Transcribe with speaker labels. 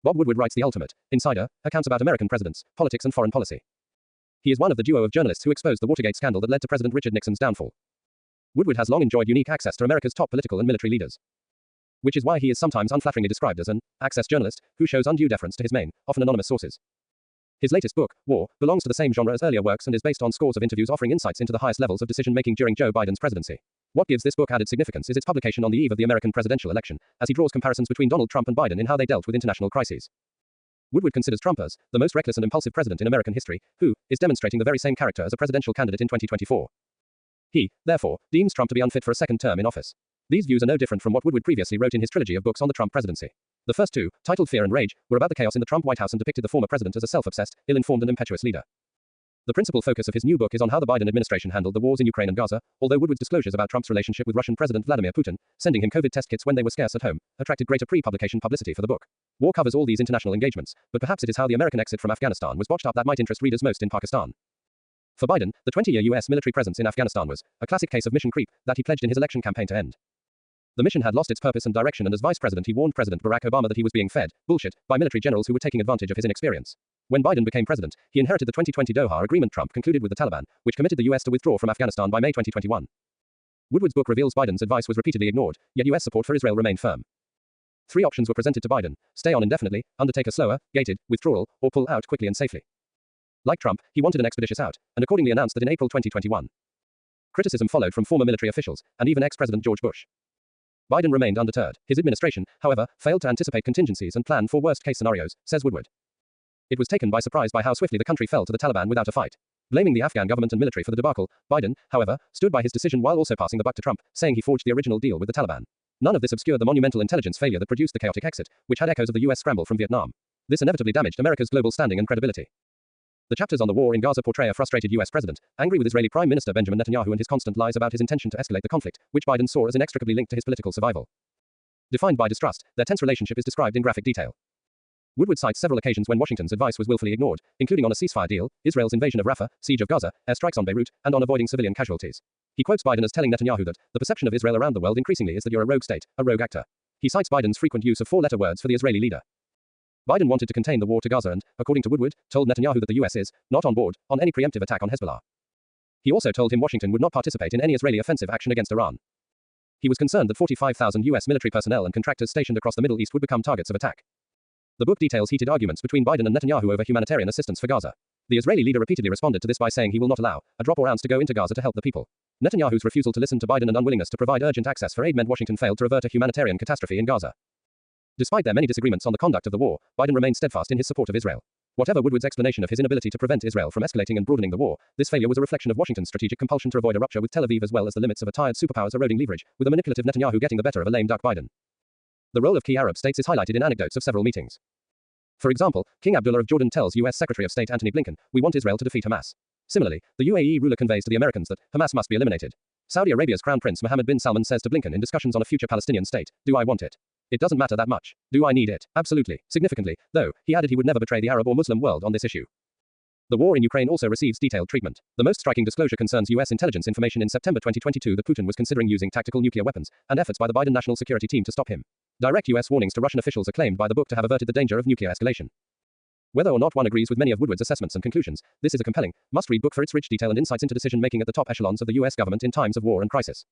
Speaker 1: Bob Woodward writes The Ultimate Insider, accounts about American presidents, politics and foreign policy. He is one of the duo of journalists who exposed the Watergate scandal that led to President Richard Nixon's downfall. Woodward has long enjoyed unique access to America's top political and military leaders, which is why he is sometimes unflatteringly described as an access journalist who shows undue deference to his main, often anonymous sources. His latest book, War, belongs to the same genre as earlier works and is based on scores of interviews offering insights into the highest levels of decision-making during Joe Biden's presidency. What gives this book added significance is its publication on the eve of the American presidential election, as he draws comparisons between Donald Trump and Biden in how they dealt with international crises. Woodward considers Trump as the most reckless and impulsive president in American history, who is demonstrating the very same character as a presidential candidate in 2024. He, therefore, deems Trump to be unfit for a second term in office. These views are no different from what Woodward previously wrote in his trilogy of books on the Trump presidency. The first two, titled Fear and Rage, were about the chaos in the Trump White House and depicted the former president as a self-obsessed, ill-informed and impetuous leader. The principal focus of his new book is on how the Biden administration handled the wars in Ukraine and Gaza, although Woodward's disclosures about Trump's relationship with Russian President Vladimir Putin, sending him COVID test kits when they were scarce at home, attracted greater pre-publication publicity for the book. War covers all these international engagements, but perhaps it is how the American exit from Afghanistan was botched up that might interest readers most in Pakistan. For Biden, the 20-year U.S. military presence in Afghanistan was a classic case of mission creep that he pledged in his election campaign to end. The mission had lost its purpose and direction, and as vice president he warned President Barack Obama that he was being fed bullshit by military generals who were taking advantage of his inexperience. When Biden became president, he inherited the 2020 Doha Agreement Trump concluded with the Taliban, which committed the U.S. to withdraw from Afghanistan by May 2021. Woodward's book reveals Biden's advice was repeatedly ignored, yet U.S. support for Israel remained firm. Three options were presented to Biden: stay on indefinitely, undertake a slower, gated withdrawal, or pull out quickly and safely. Like Trump, he wanted an expeditious out, and accordingly announced that in April 2021. Criticism followed from former military officials, and even ex-President George Bush. Biden remained undeterred. His administration, however, failed to anticipate contingencies and plan for worst-case scenarios, says Woodward. It was taken by surprise by how swiftly the country fell to the Taliban without a fight. Blaming the Afghan government and military for the debacle, Biden, however, stood by his decision while also passing the buck to Trump, saying he forged the original deal with the Taliban. None of this obscured the monumental intelligence failure that produced the chaotic exit, which had echoes of the U.S. scramble from Vietnam. This inevitably damaged America's global standing and credibility. The chapters on the war in Gaza portray a frustrated U.S. president, angry with Israeli Prime Minister Benjamin Netanyahu and his constant lies about his intention to escalate the conflict, which Biden saw as inextricably linked to his political survival. Defined by distrust, their tense relationship is described in graphic detail. Woodward cites several occasions when Washington's advice was willfully ignored, including on a ceasefire deal, Israel's invasion of Rafah, siege of Gaza, airstrikes on Beirut, and on avoiding civilian casualties. He quotes Biden as telling Netanyahu that the perception of Israel around the world increasingly is that you're a rogue state, a rogue actor. He cites Biden's frequent use of four-letter words for the Israeli leader. Biden wanted to contain the war to Gaza and, according to Woodward, told Netanyahu that the U.S. is not on board on any preemptive attack on Hezbollah. He also told him Washington would not participate in any Israeli offensive action against Iran. He was concerned that 45,000 U.S. military personnel and contractors stationed across the Middle East would become targets of attack. The book details heated arguments between Biden and Netanyahu over humanitarian assistance for Gaza. The Israeli leader repeatedly responded to this by saying he will not allow a drop or ounce to go into Gaza to help the people. Netanyahu's refusal to listen to Biden and unwillingness to provide urgent access for aid meant Washington failed to avert a humanitarian catastrophe in Gaza. Despite their many disagreements on the conduct of the war, Biden remained steadfast in his support of Israel. Whatever Woodward's explanation of his inability to prevent Israel from escalating and broadening the war, this failure was a reflection of Washington's strategic compulsion to avoid a rupture with Tel Aviv as well as the limits of a tired superpower's eroding leverage, with a manipulative Netanyahu getting the better of a lame duck Biden. The role of key Arab states is highlighted in anecdotes of several meetings. For example, King Abdullah of Jordan tells U.S. Secretary of State Antony Blinken, "We want Israel to defeat Hamas." Similarly, the UAE ruler conveys to the Americans that Hamas must be eliminated. Saudi Arabia's Crown Prince Mohammed bin Salman says to Blinken in discussions on a future Palestinian state, "Do I want it? It doesn't matter that much. Do I need it? Absolutely." Significantly, though, he added he would never betray the Arab or Muslim world on this issue. The war in Ukraine also receives detailed treatment. The most striking disclosure concerns U.S. intelligence information in September 2022 that Putin was considering using tactical nuclear weapons, and efforts by the Biden National Security Team to stop him. Direct U.S. warnings to Russian officials are claimed by the book to have averted the danger of nuclear escalation. Whether or not one agrees with many of Woodward's assessments and conclusions, this is a compelling, must-read book for its rich detail and insights into decision-making at the top echelons of the U.S. government in times of war and crisis.